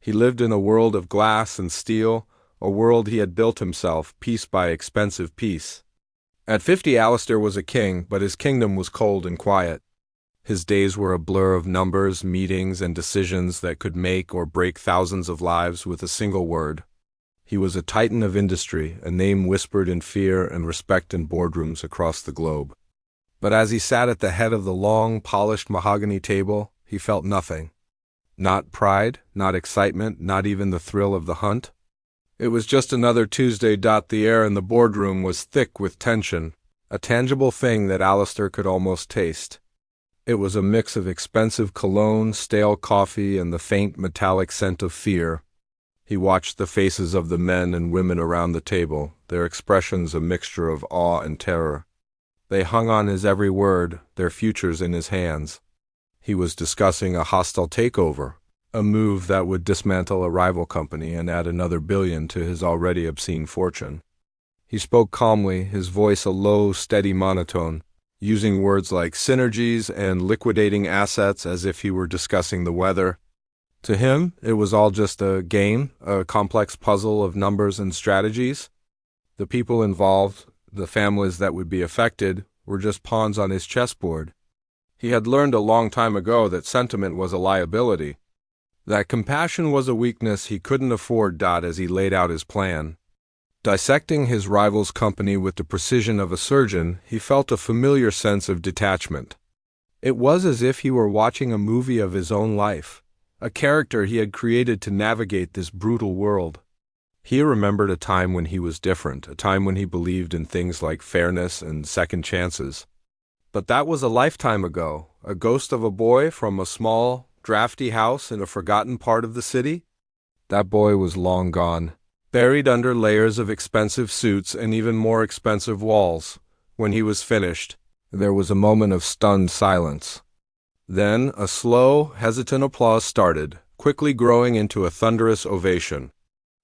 He lived in a world of glass and steel, a world he had built himself, piece by expensive piece. At 50, Alistair was a king, but his kingdom was cold and quiet. His days were a blur of numbers, meetings, and decisions that could make or break thousands of lives with a single word. He was a titan of industry, a name whispered in fear and respect in boardrooms across the globe. But as he sat at the head of the long, polished mahogany table, he felt nothing. Not pride, not excitement, not even the thrill of the hunt. It was just another Tuesday. The air in the boardroom was thick with tension, a tangible thing that Alistair could almost taste. It was a mix of expensive cologne, stale coffee, and the faint metallic scent of fear. He watched the faces of the men and women around the table, their expressions a mixture of awe and terror. They hung on his every word, their futures in his hands. He was discussing a hostile takeover, a move that would dismantle a rival company and add another billion to his already obscene fortune. He spoke calmly, his voice a low, steady monotone, using words like synergies and liquidating assets as if he were discussing the weather. To him, it was all just a game, a complex puzzle of numbers and strategies. The people involved, the families that would be affected, were just pawns on his chessboard. He had learned a long time ago that sentiment was a liability, that compassion was a weakness he couldn't afford. As he laid out his plan, dissecting his rival's company with the precision of a surgeon, he felt a familiar sense of detachment. It was as if he were watching a movie of his own life, a character he had created to navigate this brutal world. He remembered a time when he was different, a time when he believed in things like fairness and second chances. But that was a lifetime ago, a ghost of a boy from a small, drafty house in a forgotten part of the city. That boy was long gone, buried under layers of expensive suits and even more expensive walls. When he was finished, there was a moment of stunned silence. Then a slow, hesitant applause started, quickly growing into a thunderous ovation.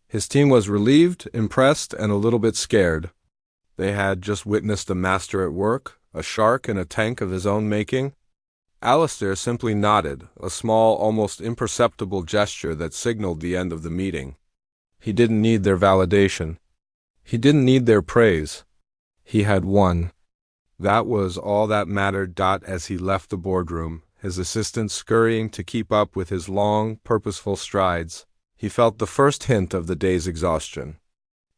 His team was relieved, impressed, and a little bit scared. They had just witnessed a master at work, a shark in a tank of his own making. Alistair simply nodded, a small, almost imperceptible gesture that signaled the end of the meeting. He didn't need their validation. He didn't need their praise. He had won. That was all that mattered. As he left the boardroom, his assistant scurrying to keep up with his long, purposeful strides, he felt the first hint of the day's exhaustion.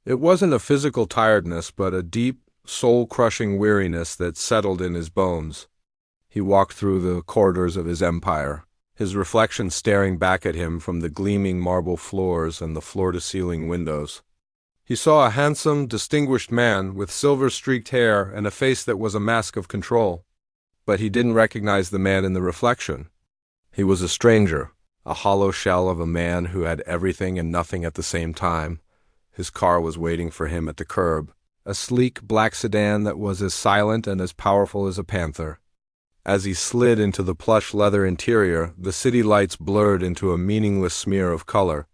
It wasn't a physical tiredness, but a deep, soul-crushing weariness that settled in his bones. He walked through the corridors of his empire, his reflection staring back at him from the gleaming marble floors and the floor-to-ceiling windows. He saw a handsome, distinguished man with silver-streaked hair and a face that was a mask of control. But he didn't recognize the man in the reflection. He was a stranger, a hollow shell of a man who had everything and nothing at the same time. His car was waiting for him at the curb, a sleek black sedan that was as silent and as powerful as a panther. As he slid into the plush leather interior, the city lights blurred into a meaningless smear of color.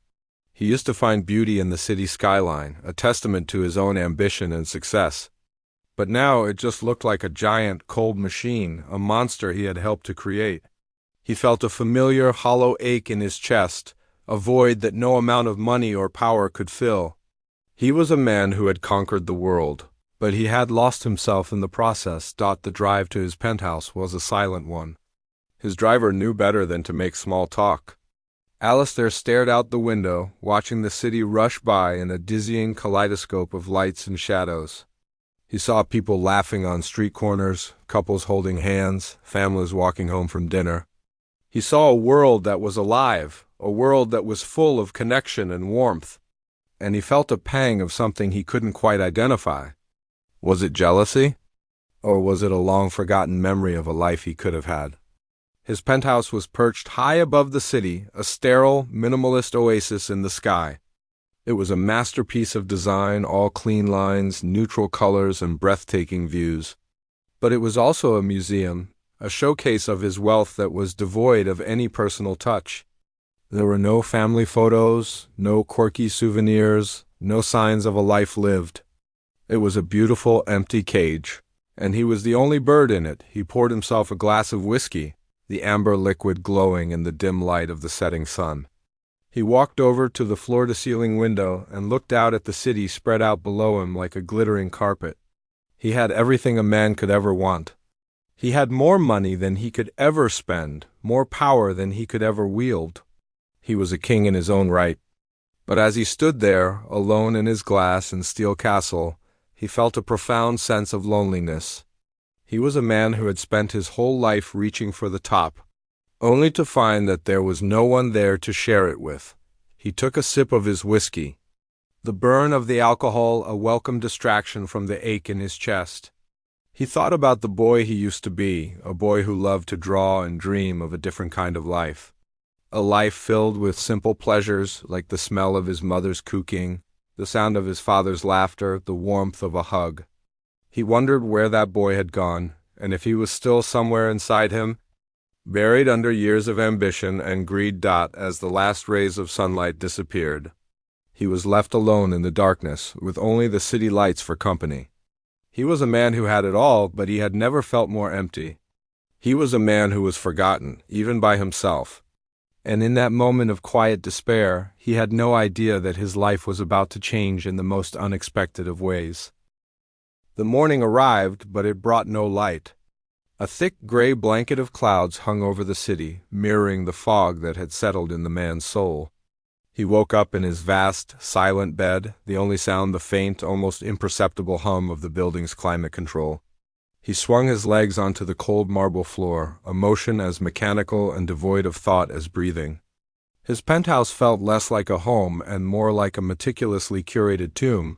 He used to find beauty in the city skyline, a testament to his own ambition and success. But now it just looked like a giant, cold machine, a monster he had helped to create. He felt a familiar, hollow ache in his chest, a void that no amount of money or power could fill. He was a man who had conquered the world, but he had lost himself in the process. The drive to his penthouse was a silent one. His driver knew better than to make small talk. Alistair stared out the window, watching the city rush by in a dizzying kaleidoscope of lights and shadows. He saw people laughing on street corners, couples holding hands, families walking home from dinner. He saw a world that was alive, a world that was full of connection and warmth. And he felt a pang of something he couldn't quite identify. Was it jealousy? Or was it a long-forgotten memory of a life he could have had? His penthouse was perched high above the city, a sterile, minimalist oasis in the sky. It was a masterpiece of design, all clean lines, neutral colors, and breathtaking views. But it was also a museum, a showcase of his wealth that was devoid of any personal touch. There were no family photos, no quirky souvenirs, no signs of a life lived. It was a beautiful, empty cage, and he was the only bird in it. He poured himself a glass of whiskey, the amber liquid glowing in the dim light of the setting sun. He walked over to the floor-to-ceiling window and looked out at the city spread out below him like a glittering carpet. He had everything a man could ever want. He had more money than he could ever spend, more power than he could ever wield. He was a king in his own right. But as he stood there, alone in his glass and steel castle, he felt a profound sense of loneliness. He was a man who had spent his whole life reaching for the top, only to find that there was no one there to share it with. He took a sip of his whiskey. The burn of the alcohol a welcome distraction from the ache in his chest. He thought about the boy he used to be, a boy who loved to draw and dream of a different kind of life. A life filled with simple pleasures like the smell of his mother's cooking, the sound of his father's laughter, the warmth of a hug. He wondered where that boy had gone, and if he was still somewhere inside him, buried under years of ambition and greed. As the last rays of sunlight disappeared, he was left alone in the darkness, with only the city lights for company. He was a man who had it all, but he had never felt more empty. He was a man who was forgotten, even by himself. And in that moment of quiet despair, he had no idea that his life was about to change in the most unexpected of ways. The morning arrived, but it brought no light. A thick gray blanket of clouds hung over the city, mirroring the fog that had settled in the man's soul. He woke up in his vast, silent bed, the only sound the faint, almost imperceptible hum of the building's climate control. He swung his legs onto the cold marble floor, a motion as mechanical and devoid of thought as breathing. His penthouse felt less like a home and more like a meticulously curated tomb.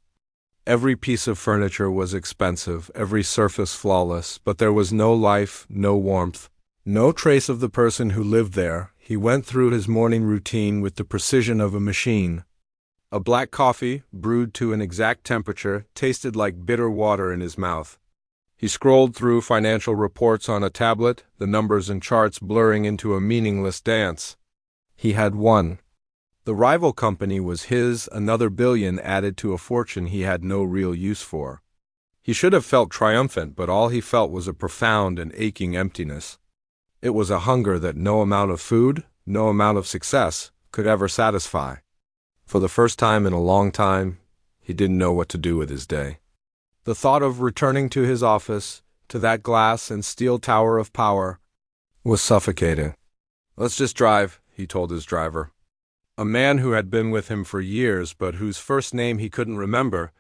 Every piece of furniture was expensive, every surface flawless, but there was no life, no warmth, no trace of the person who lived there. He went through his morning routine with the precision of a machine. A black coffee, brewed to an exact temperature, tasted like bitter water in his mouth. He scrolled through financial reports on a tablet, the numbers and charts blurring into a meaningless dance. He had won. The rival company was his, another billion added to a fortune he had no real use for. He should have felt triumphant, but all he felt was a profound and aching emptiness. It was a hunger that no amount of food, no amount of success, could ever satisfy. For the first time in a long time, he didn't know what to do with his day. The thought of returning to his office, to that glass and steel tower of power, was suffocating. "Let's just drive," he told his driver. A man who had been with him for years but whose first name he couldn't remember,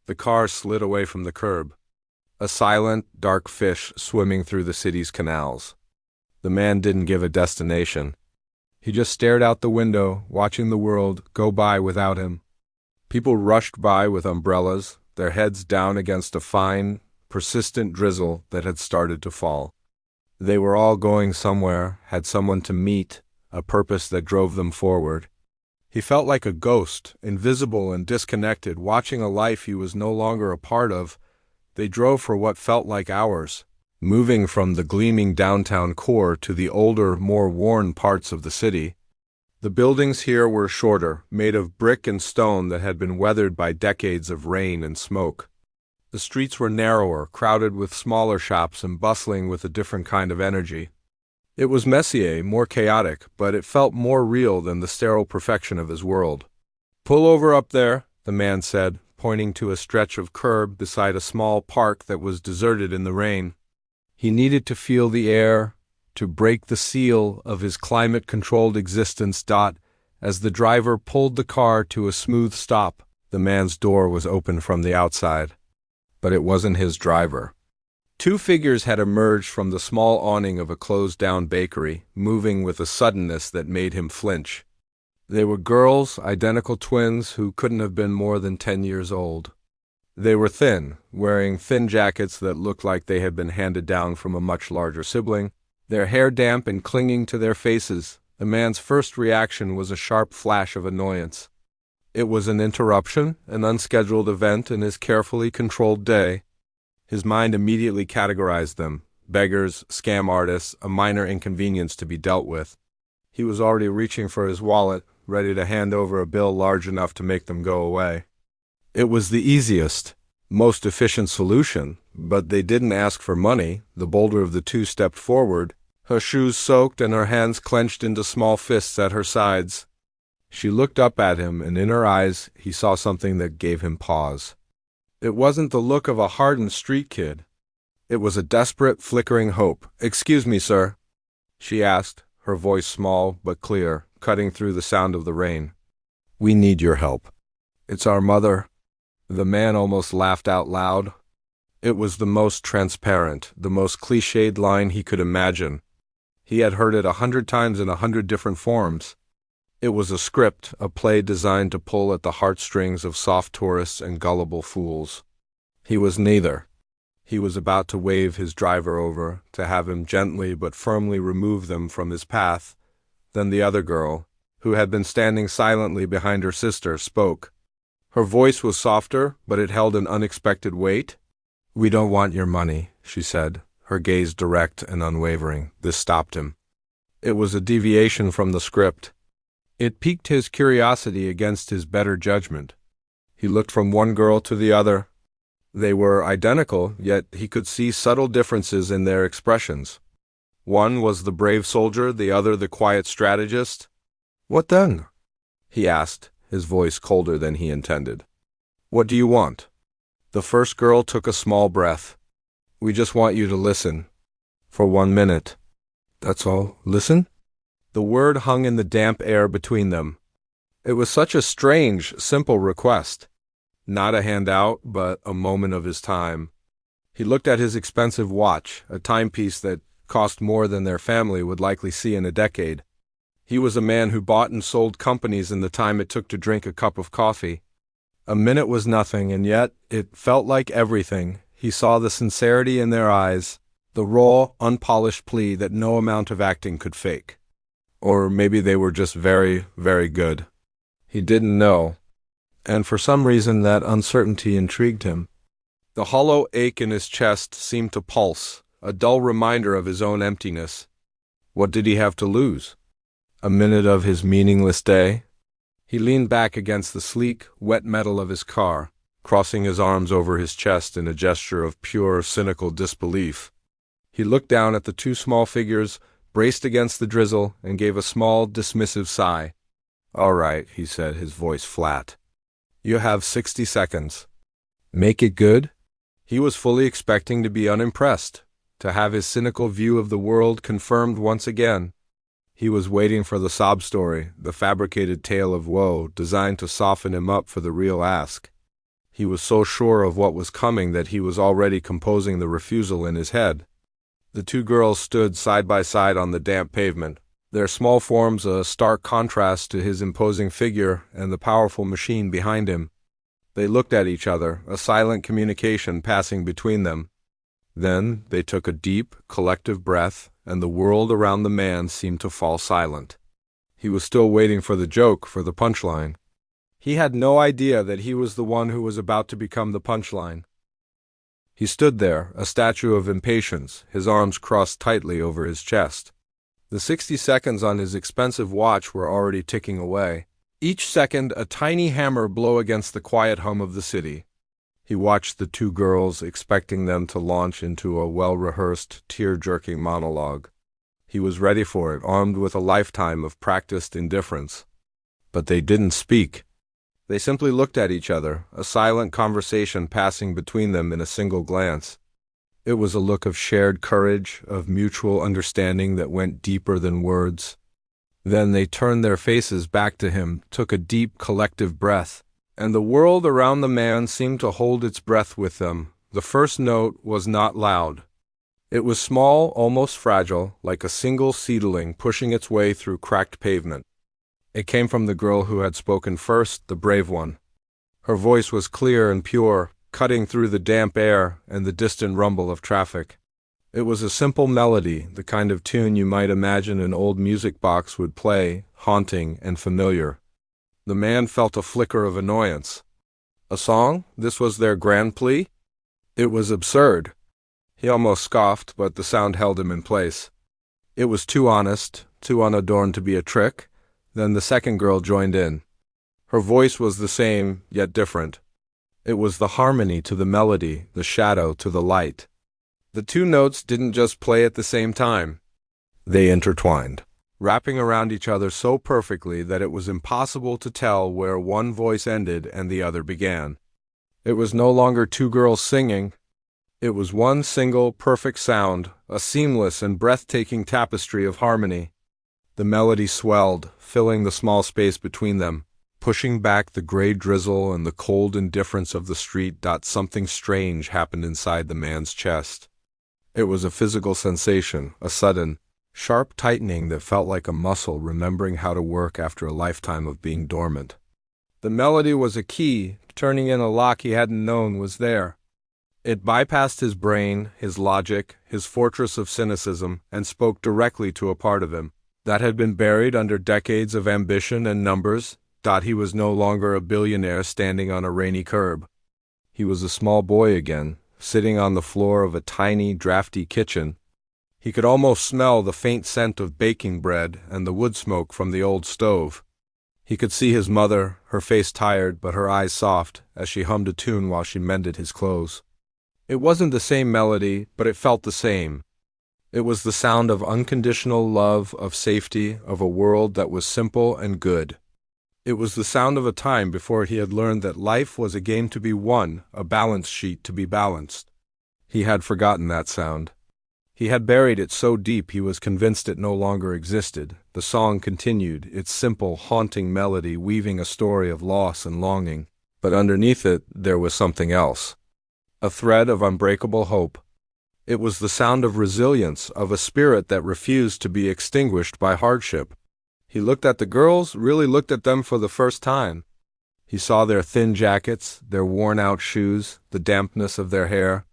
the car slid away from the curb. A silent, dark fish swimming through the city's canals. The man didn't give a destination. He just stared out the window, watching the world go by without him. People rushed by with umbrellas, their heads down against a fine, persistent drizzle that had started to fall. They were all going somewhere, had someone to meet, a purpose that drove them forward. He felt like a ghost, invisible and disconnected, watching a life he was no longer a part of. They drove for what felt like hours, moving from the gleaming downtown core to the older, more worn parts of the city. The buildings here were shorter, made of brick and stone that had been weathered by decades of rain and smoke. The streets were narrower, crowded with smaller shops and bustling with a different kind of energy. It was messier, more chaotic, but it felt more real than the sterile perfection of his world. "Pull over up there," the man said, pointing to a stretch of curb beside a small park that was deserted in the rain. He needed to feel the air, to break the seal of his climate-controlled existence. As the driver pulled the car to a smooth stop, the man's door was open from the outside. But it wasn't his driver. Two figures had emerged from the small awning of a closed-down bakery, moving with a suddenness that made him flinch. They were girls, identical twins, who couldn't have been more than 10 years old. They were thin, wearing thin jackets that looked like they had been handed down from a much larger sibling, their hair damp and clinging to their faces. The man's first reaction was a sharp flash of annoyance. It was an interruption, an unscheduled event in his carefully controlled day. His mind immediately categorized them: beggars, scam artists, a minor inconvenience to be dealt with. He was already reaching for his wallet, ready to hand over a bill large enough to make them go away. It was the easiest, most efficient solution, but they didn't ask for money. The bolder of the two stepped forward, her shoes soaked and her hands clenched into small fists at her sides. She looked up at him, and in her eyes he saw something that gave him pause. It wasn't the look of a hardened street kid. It was a desperate, flickering hope. "Excuse me, sir," she asked, her voice small but clear, cutting through the sound of the rain. "We need your help. It's our mother." The man almost laughed out loud. It was the most transparent, the most cliched line he could imagine. He had heard it 100 times in 100 different forms. It was a script, a play designed to pull at the heartstrings of soft tourists and gullible fools. He was neither. He was about to wave his driver over, to have him gently but firmly remove them from his path. Then the other girl, who had been standing silently behind her sister, spoke. Her voice was softer, but it held an unexpected weight. "We don't want your money," she said, her gaze direct and unwavering. This stopped him. It was a deviation from the script. It piqued his curiosity against his better judgment. He looked from one girl to the other. They were identical, yet he could see subtle differences in their expressions. One was the brave soldier, the other the quiet strategist. "What then?" he asked, his voice colder than he intended. "What do you want?" The first girl took a small breath. "We just want you to listen. For 1 minute. That's all. Listen?" The word hung in the damp air between them. It was such a strange, simple request. Not a handout, but a moment of his time. He looked at his expensive watch, a timepiece that cost more than their family would likely see in a decade. He was a man who bought and sold companies in the time it took to drink a cup of coffee. A minute was nothing, and yet it felt like everything. He saw the sincerity in their eyes, the raw, unpolished plea that no amount of acting could fake. Or maybe they were just very, very good. He didn't know, and for some reason that uncertainty intrigued him. The hollow ache in his chest seemed to pulse, a dull reminder of his own emptiness. What did he have to lose? A minute of his meaningless day? He leaned back against the sleek, wet metal of his car, crossing his arms over his chest in a gesture of pure, cynical disbelief. He looked down at the two small figures, braced against the drizzle, and gave a small, dismissive sigh. "All right," he said, his voice flat. "You have 60 seconds. Make it good?" He was fully expecting to be unimpressed, to have his cynical view of the world confirmed once again. He was waiting for the sob story, the fabricated tale of woe, designed to soften him up for the real ask. He was so sure of what was coming that he was already composing the refusal in his head. The two girls stood side by side on the damp pavement, their small forms a stark contrast to his imposing figure and the powerful machine behind him. They looked at each other, a silent communication passing between them. Then they took a deep, collective breath, and the world around the man seemed to fall silent. He was still waiting for the joke, for the punchline. He had no idea that he was the one who was about to become the punchline. He stood there, a statue of impatience, his arms crossed tightly over his chest. The 60 seconds on his expensive watch were already ticking away. Each second a tiny hammer blow against the quiet hum of the city. He watched the two girls, expecting them to launch into a well-rehearsed, tear-jerking monologue. He was ready for it, armed with a lifetime of practiced indifference. But they didn't speak. They simply looked at each other, a silent conversation passing between them in a single glance. It was a look of shared courage, of mutual understanding that went deeper than words. Then they turned their faces back to him, took a deep collective breath, and the world around the man seemed to hold its breath with them. The first note was not loud. It was small, almost fragile, like a single seedling pushing its way through cracked pavement. It came from the girl who had spoken first, the brave one. Her voice was clear and pure, cutting through the damp air and the distant rumble of traffic. It was a simple melody, the kind of tune you might imagine an old music box would play, haunting and familiar. The man felt a flicker of annoyance. A song? This was their grand plea? It was absurd. He almost scoffed, but the sound held him in place. It was too honest, too unadorned to be a trick. Then the second girl joined in. Her voice was the same, yet different. It was the harmony to the melody, the shadow to the light. The two notes didn't just play at the same time. They intertwined. wrapping around each other so perfectly that it was impossible to tell where one voice ended and the other began. It was no longer two girls singing. It was one single, perfect sound, a seamless and breathtaking tapestry of harmony. The melody swelled, filling the small space between them, pushing back the gray drizzle and the cold indifference of the street. Something strange happened inside the man's chest. It was a physical sensation, a sudden, sharp tightening that felt like a muscle remembering how to work after a lifetime of being dormant. The melody was a key, turning in a lock he hadn't known was there. It bypassed his brain, his logic, his fortress of cynicism, and spoke directly to a part of him that had been buried under decades of ambition and numbers. He was no longer a billionaire standing on a rainy curb. He was a small boy again, sitting on the floor of a tiny, drafty kitchen. He could almost smell the faint scent of baking bread and the wood smoke from the old stove. He could see his mother, her face tired but her eyes soft, as she hummed a tune while she mended his clothes. It wasn't the same melody, but it felt the same. It was the sound of unconditional love, of safety, of a world that was simple and good. It was the sound of a time before he had learned that life was a game to be won, a balance sheet to be balanced. He had forgotten that sound. He had buried it so deep he was convinced it no longer existed. The song continued, its simple, haunting melody weaving a story of loss and longing. But underneath it, there was something else. A thread of unbreakable hope. It was the sound of resilience, of a spirit that refused to be extinguished by hardship. He looked at the girls, really looked at them for the first time. He saw their thin jackets, their worn-out shoes, the dampness of their hair.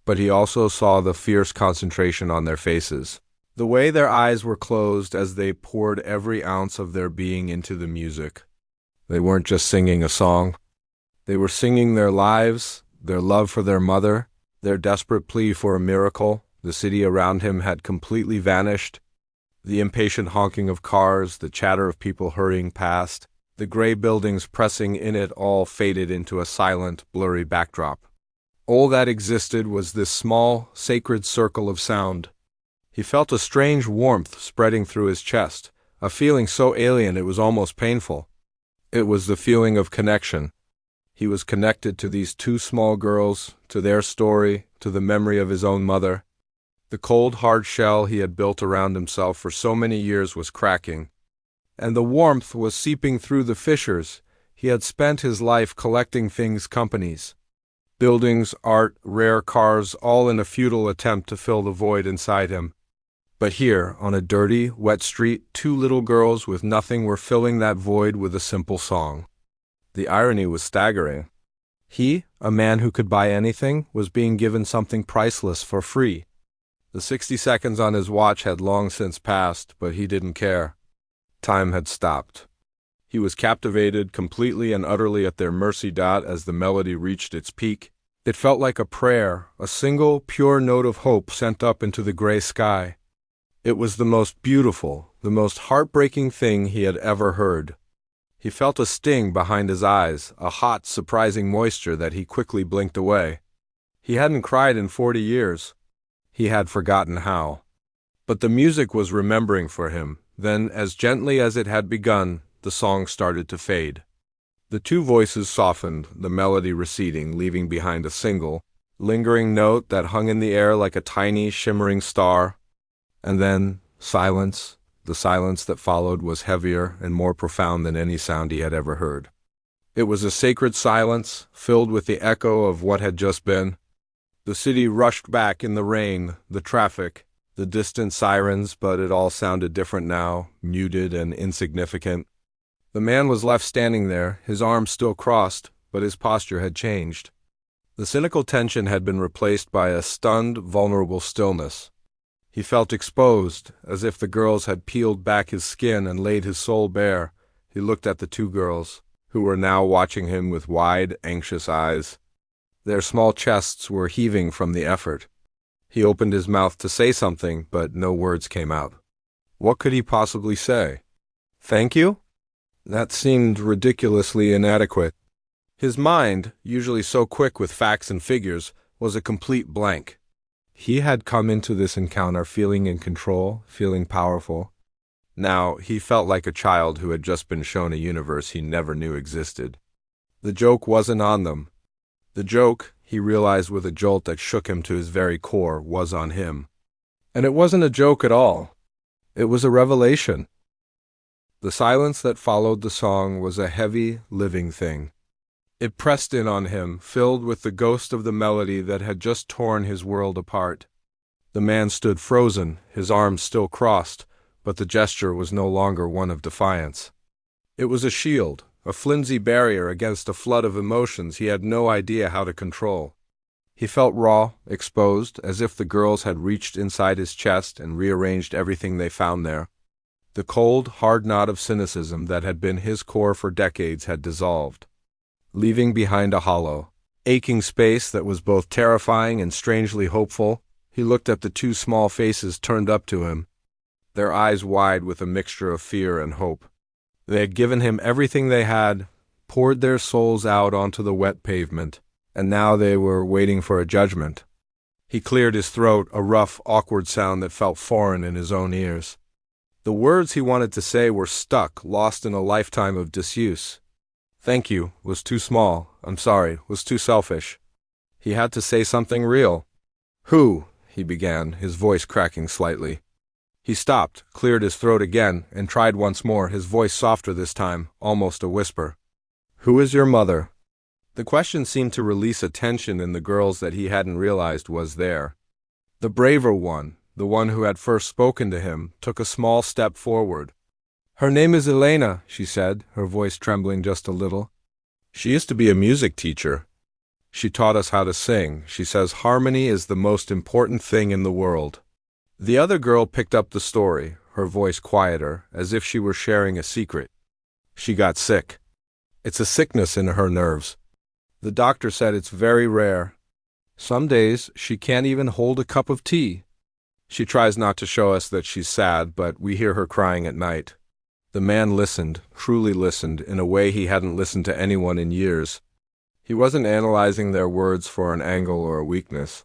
But he also saw the fierce concentration on their faces, the way their eyes were closed as they poured every ounce of their being into the music. They weren't just singing a song. They were singing their lives, their love for their mother, their desperate plea for a miracle. The city around him had completely vanished. The impatient honking of cars, the chatter of people hurrying past, the gray buildings pressing in it all faded into a silent, blurry backdrop. All that existed was this small, sacred circle of sound. He felt a strange warmth spreading through his chest, a feeling so alien it was almost painful. It was the feeling of connection. He was connected to these two small girls, to their story, to the memory of his own mother. The cold, hard shell he had built around himself for so many years was cracking, and the warmth was seeping through the fissures. He had spent his life collecting things, companies, buildings, art, rare cars, all in a futile attempt to fill the void inside him. But here, on a dirty, wet street, two little girls with nothing were filling that void with a simple song. The irony was staggering. He, a man who could buy anything, was being given something priceless for free. The 60 seconds on his watch had long since passed, but he didn't care. Time had stopped. He was captivated completely and utterly at their mercy. As the melody reached its peak, it felt like a prayer, a single, pure note of hope sent up into the gray sky. It was the most beautiful, the most heartbreaking thing he had ever heard. He felt a sting behind his eyes, a hot, surprising moisture that he quickly blinked away. He hadn't cried in 40 years. He had forgotten how. But the music was remembering for him. Then, as gently as it had begun, the song started to fade. The two voices softened, the melody receding, leaving behind a single, lingering note that hung in the air like a tiny, shimmering star. And then, silence. The silence that followed was heavier and more profound than any sound he had ever heard. It was a sacred silence, filled with the echo of what had just been. The city rushed back in the rain, the traffic, the distant sirens, but it all sounded different now, muted and insignificant. The man was left standing there, his arms still crossed, but his posture had changed. The cynical tension had been replaced by a stunned, vulnerable stillness. He felt exposed, as if the girls had peeled back his skin and laid his soul bare. He looked at the two girls, who were now watching him with wide, anxious eyes. Their small chests were heaving from the effort. He opened his mouth to say something, but no words came out. What could he possibly say? Thank you? That seemed ridiculously inadequate. His mind, usually so quick with facts and figures, was a complete blank. He had come into this encounter feeling in control, feeling powerful. Now, he felt like a child who had just been shown a universe he never knew existed. The joke wasn't on them. The joke, he realized with a jolt that shook him to his very core, was on him. And it wasn't a joke at all. It was a revelation. The silence that followed the song was a heavy, living thing. It pressed in on him, filled with the ghost of the melody that had just torn his world apart. The man stood frozen, his arms still crossed, but the gesture was no longer one of defiance. It was a shield, a flimsy barrier against a flood of emotions he had no idea how to control. He felt raw, exposed, as if the girls had reached inside his chest and rearranged everything they found there. The cold, hard knot of cynicism that had been his core for decades had dissolved, leaving behind a hollow, aching space that was both terrifying and strangely hopeful. He looked at the two small faces turned up to him, their eyes wide with a mixture of fear and hope. They had given him everything they had, poured their souls out onto the wet pavement, and now they were waiting for a judgment. He cleared his throat, a rough, awkward sound that felt foreign in his own ears. The words he wanted to say were stuck, lost in a lifetime of disuse. Thank you was too small. I'm sorry was too selfish. He had to say something real. Who? He began, his voice cracking slightly. He stopped, cleared his throat again, and tried once more, his voice softer this time, almost a whisper. Who is your mother? The question seemed to release a tension in the girls that he hadn't realized was there. The braver one, the one who had first spoken to him, took a small step forward. Her name is Elena, she said, her voice trembling just a little. She used to be a music teacher. She taught us how to sing. She says harmony is the most important thing in the world. The other girl picked up the story, her voice quieter, as if she were sharing a secret. She got sick. It's a sickness in her nerves. The doctor said it's very rare. Some days she can't even hold a cup of tea. She tries not to show us that she's sad, but we hear her crying at night. The man listened, truly listened, in a way he hadn't listened to anyone in years. He wasn't analyzing their words for an angle or a weakness.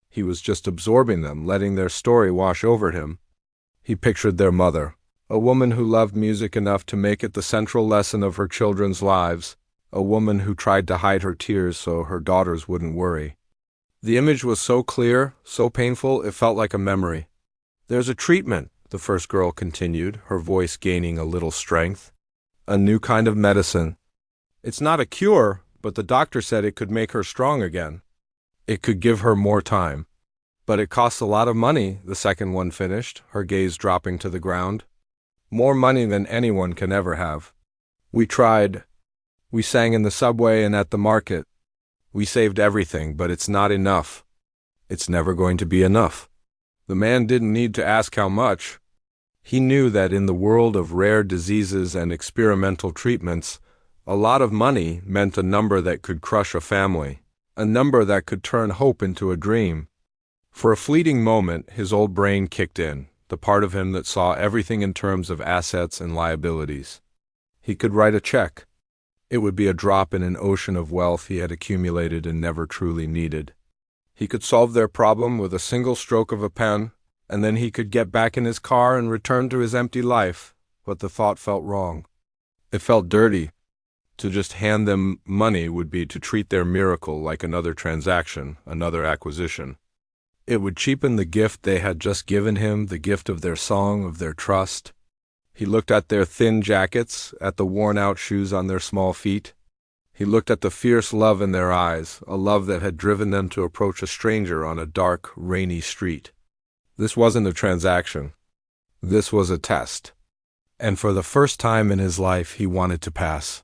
He was just absorbing them, letting their story wash over him. He pictured their mother, a woman who loved music enough to make it the central lesson of her children's lives, a woman who tried to hide her tears so her daughters wouldn't worry. The image was so clear, so painful, it felt like a memory. There's a treatment, the first girl continued, her voice gaining a little strength. A new kind of medicine. It's not a cure, but the doctor said it could make her strong again. It could give her more time. But it costs a lot of money, the second one finished, her gaze dropping to the ground. More money than anyone can ever have. We tried. We sang in the subway and at the market. We saved everything, but it's not enough. It's never going to be enough. The man didn't need to ask how much. He knew that in the world of rare diseases and experimental treatments, a lot of money meant a number that could crush a family, a number that could turn hope into a dream. For a fleeting moment, his old brain kicked in, the part of him that saw everything in terms of assets and liabilities. He could write a check. It would be a drop in an ocean of wealth he had accumulated and never truly needed. He could solve their problem with a single stroke of a pen, and then he could get back in his car and return to his empty life, but the thought felt wrong. It felt dirty. To just hand them money would be to treat their miracle like another transaction, another acquisition. It would cheapen the gift they had just given him, the gift of their song, of their trust. He looked at their thin jackets, at the worn-out shoes on their small feet. He looked at the fierce love in their eyes, a love that had driven them to approach a stranger on a dark, rainy street. This wasn't a transaction. This was a test. And for the first time in his life, he wanted to pass.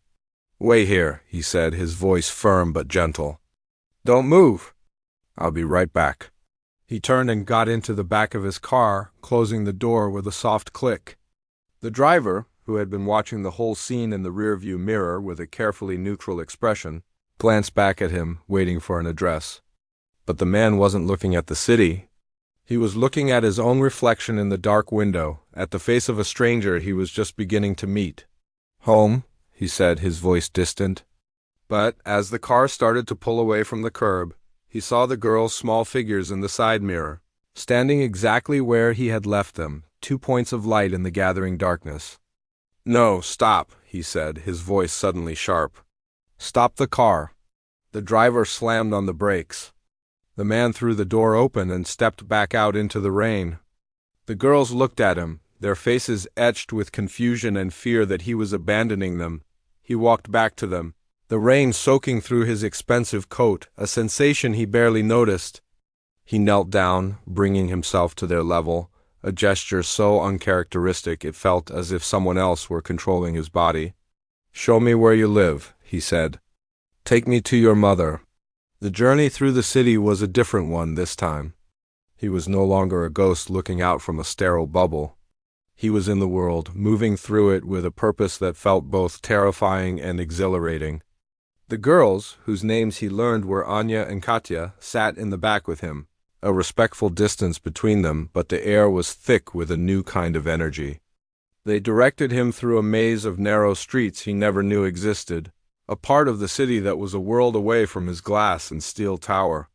Wait here, he said, his voice firm but gentle. Don't move. I'll be right back. He turned and got into the back of his car, closing the door with a soft click. The driver, who had been watching the whole scene in the rearview mirror with a carefully neutral expression, glanced back at him, waiting for an address. But the man wasn't looking at the city. He was looking at his own reflection in the dark window, at the face of a stranger he was just beginning to meet. Home, he said, his voice distant. But as the car started to pull away from the curb, he saw the girls' small figures in the side mirror, standing exactly where he had left them, 2 points of light in the gathering darkness. "No, stop," he said, his voice suddenly sharp. "Stop the car." The driver slammed on the brakes. The man threw the door open and stepped back out into the rain. The girls looked at him, their faces etched with confusion and fear that he was abandoning them. He walked back to them, the rain soaking through his expensive coat, a sensation he barely noticed. He knelt down, bringing himself to their level, a gesture so uncharacteristic it felt as if someone else were controlling his body. "Show me where you live," he said. "Take me to your mother." The journey through the city was a different one this time. He was no longer a ghost looking out from a sterile bubble. He was in the world, moving through it with a purpose that felt both terrifying and exhilarating. The girls, whose names he learned were Anya and Katya, sat in the back with him, a respectful distance between them, but the air was thick with a new kind of energy. They directed him through a maze of narrow streets he never knew existed, a part of the city that was a world away from his glass and steel tower.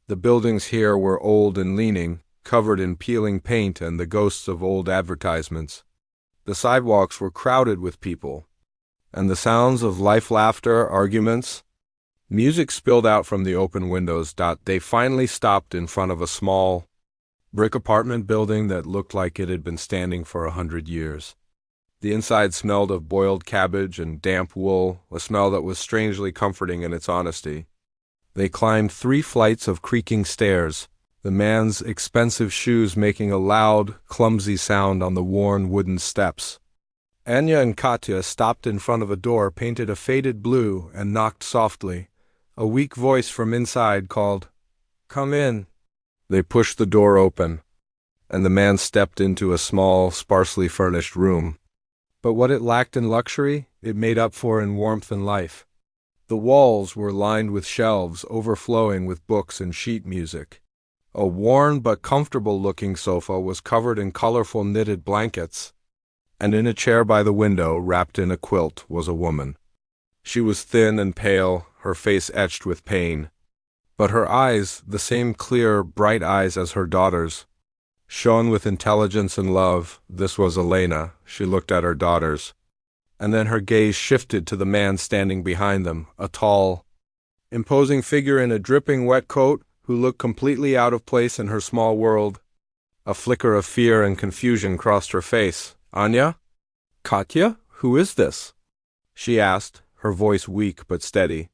The buildings here were old and leaning, covered in peeling paint and the ghosts of old advertisements. The sidewalks were crowded with people, and the sounds of life, laughter, arguments. Music spilled out from the open windows. They finally stopped in front of a small brick apartment building that looked like it had been standing for 100 years. The inside smelled of boiled cabbage and damp wool, a smell that was strangely comforting in its honesty. They climbed 3 flights of creaking stairs, the man's expensive shoes making a loud, clumsy sound on the worn wooden steps. Anya and Katya stopped in front of a door painted a faded blue and knocked softly. A weak voice from inside called, "Come in." They pushed the door open, and the man stepped into a small, sparsely furnished room. But what it lacked in luxury, it made up for in warmth and life. The walls were lined with shelves overflowing with books and sheet music. A worn but comfortable-looking sofa was covered in colorful knitted blankets, and in a chair by the window, wrapped in a quilt, was a woman. She was thin and pale, her face etched with pain. But her eyes, the same clear, bright eyes as her daughter's, shone with intelligence and love. This was Elena. She looked at her daughters, and then her gaze shifted to the man standing behind them, a tall, imposing figure in a dripping wet coat who looked completely out of place in her small world. A flicker of fear and confusion crossed her face. "Anya? Katya? Who is this?" she asked, her voice weak but steady.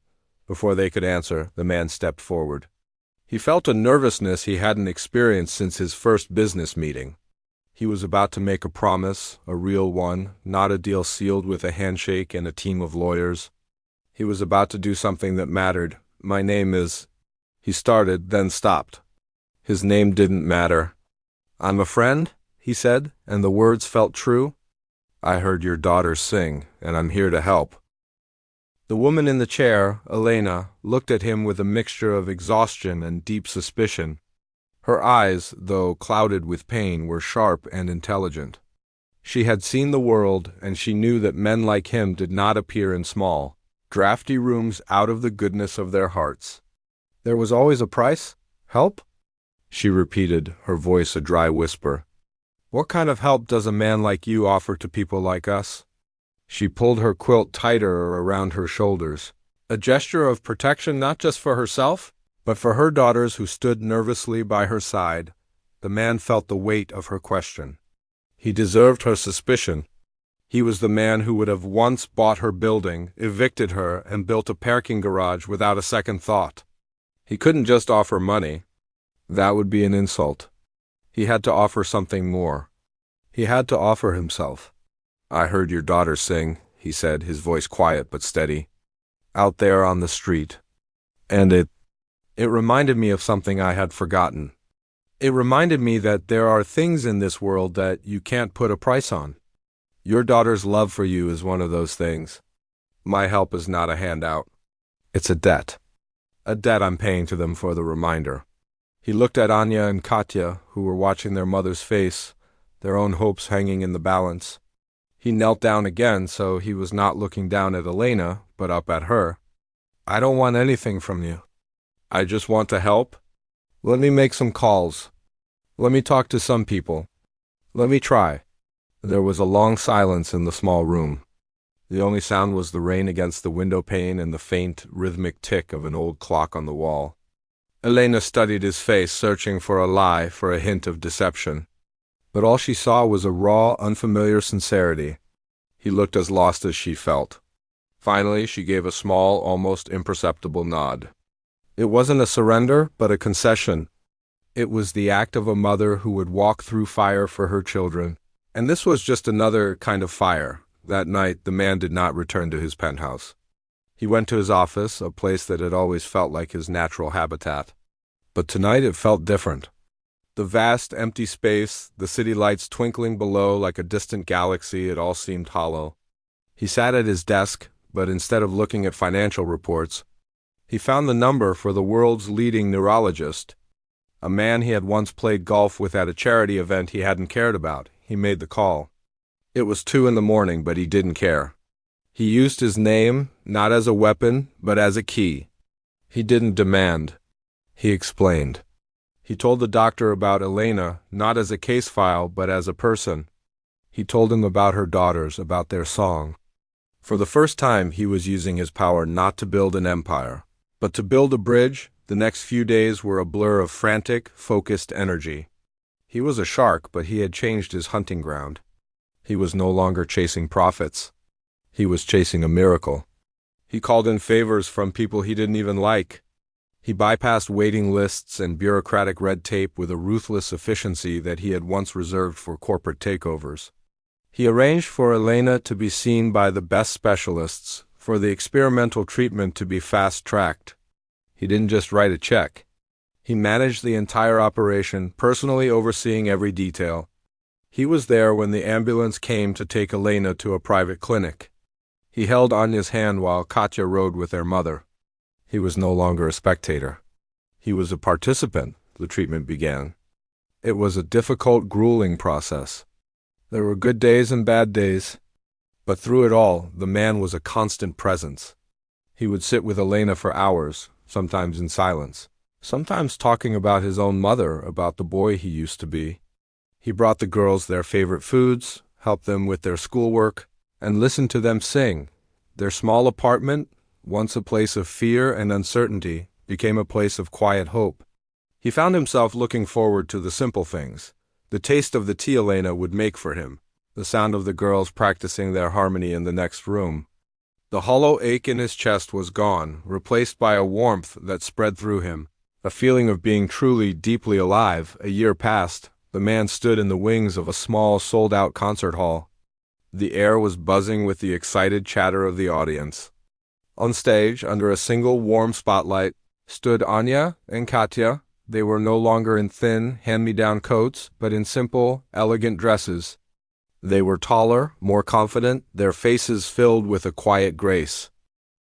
Before they could answer, the man stepped forward. He felt a nervousness he hadn't experienced since his first business meeting. He was about to make a promise, a real one, not a deal sealed with a handshake and a team of lawyers. He was about to do something that mattered. "My name is—" He started, then stopped. His name didn't matter. "I'm a friend," he said, and the words felt true. "I heard your daughter sing, and I'm here to help." The woman in the chair, Elena, looked at him with a mixture of exhaustion and deep suspicion. Her eyes, though clouded with pain, were sharp and intelligent. She had seen the world, and she knew that men like him did not appear in small, drafty rooms out of the goodness of their hearts. "There was always a price? Help?" she repeated, her voice a dry whisper. "What kind of help does a man like you offer to people like us?" She pulled her quilt tighter around her shoulders, a gesture of protection not just for herself, but for her daughters who stood nervously by her side. The man felt the weight of her question. He deserved her suspicion. He was the man who would have once bought her building, evicted her, and built a parking garage without a second thought. He couldn't just offer money. That would be an insult. He had to offer something more. He had to offer himself. "I heard your daughter sing," he said, his voice quiet but steady, "out there on the street. And it reminded me of something I had forgotten. It reminded me that there are things in this world that you can't put a price on. Your daughter's love for you is one of those things. My help is not a handout. It's a debt. A debt I'm paying to them for the reminder." He looked at Anya and Katya, who were watching their mother's face, their own hopes hanging in the balance. He knelt down again, so he was not looking down at Elena, but up at her. "I don't want anything from you. I just want to help. Let me make some calls. Let me talk to some people. Let me try. There was a long silence in the small room. The only sound was the rain against the window pane and the faint, rhythmic tick of an old clock on the wall. Elena studied his face, searching for a lie, for a hint of deception. But all she saw was a raw, unfamiliar sincerity. He looked as lost as she felt. Finally, she gave a small, almost imperceptible nod. It wasn't a surrender, but a concession. It was the act of a mother who would walk through fire for her children. And this was just another kind of fire. That night, the man did not return to his penthouse. He went to his office, a place that had always felt like his natural habitat. But tonight it felt different. The vast, empty space, the city lights twinkling below like a distant galaxy, it all seemed hollow. He sat at his desk, but instead of looking at financial reports, he found the number for the world's leading neurologist, a man he had once played golf with at a charity event he hadn't cared about. He made the call. It was 2 a.m, but he didn't care. He used his name, not as a weapon, but as a key. He didn't demand. He explained. He told the doctor about Elena, not as a case file, but as a person. He told him about her daughters, about their song. For the first time, he was using his power not to build an empire, but to build a bridge. The next few days were a blur of frantic, focused energy. He was a shark, but he had changed his hunting ground. He was no longer chasing profits. He was chasing a miracle. He called in favors from people he didn't even like. He bypassed waiting lists and bureaucratic red tape with a ruthless efficiency that he had once reserved for corporate takeovers. He arranged for Elena to be seen by the best specialists, for the experimental treatment to be fast-tracked. He didn't just write a check. He managed the entire operation, personally overseeing every detail. He was there when the ambulance came to take Elena to a private clinic. He held Anya's hand while Katya rode with their mother. He was no longer a spectator. He was a participant. The treatment began. It was a difficult, grueling process. There were good days and bad days. But through it all, the man was a constant presence. He would sit with Elena for hours, sometimes in silence, sometimes talking about his own mother, about the boy he used to be. He brought the girls their favorite foods, helped them with their schoolwork, and listened to them sing. Their small apartment, once a place of fear and uncertainty, became a place of quiet hope. He found himself looking forward to the simple things, the taste of the tea Elena would make for him, the sound of the girls practicing their harmony in the next room. The hollow ache in his chest was gone, replaced by a warmth that spread through him, a feeling of being truly, deeply alive. A year passed. The man stood in the wings of a small, sold-out concert hall. The air was buzzing with the excited chatter of the audience. On stage, under a single warm spotlight, stood Anya and Katya. They were no longer in thin, hand-me-down coats, but in simple, elegant dresses. They were taller, more confident, their faces filled with a quiet grace.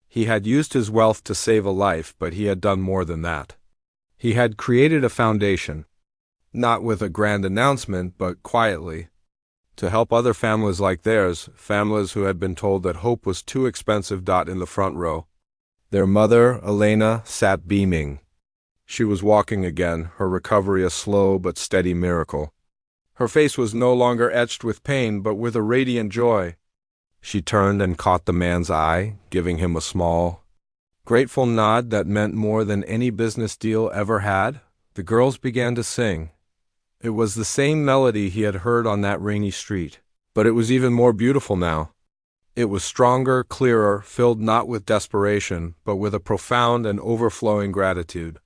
He had used his wealth to save a life, but he had done more than that. He had created a foundation, not with a grand announcement, but quietly, to help other families like theirs, families who had been told that hope was too expensive. In the front row, their mother, Elena, sat beaming. She was walking again, her recovery a slow but steady miracle. Her face was no longer etched with pain, but with a radiant joy. She turned and caught the man's eye, giving him a small, grateful nod that meant more than any business deal ever had. The girls began to sing. It was the same melody he had heard on that rainy street, but it was even more beautiful now. It was stronger, clearer, filled not with desperation, but with a profound and overflowing gratitude.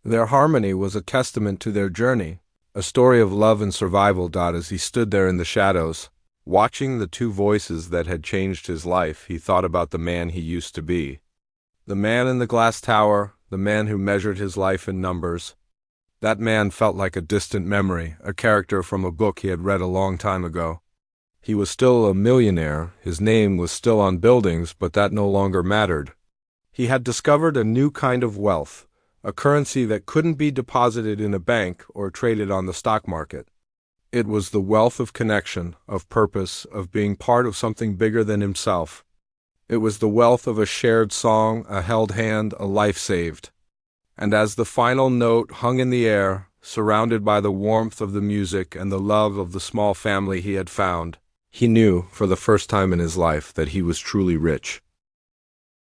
Their harmony was a testament to their journey, a story of love and survival. As he stood there in the shadows, watching the two voices that had changed his life, he thought about the man he used to be. The man in the glass tower, the man who measured his life in numbers. That man felt like a distant memory, a character from a book he had read a long time ago. He was still a millionaire, his name was still on buildings, but that no longer mattered. He had discovered a new kind of wealth, a currency that couldn't be deposited in a bank or traded on the stock market. It was the wealth of connection, of purpose, of being part of something bigger than himself. It was the wealth of a shared song, a held hand, a life saved. And as the final note hung in the air, surrounded by the warmth of the music and the love of the small family he had found. He knew, for the first time in his life, that he was truly rich.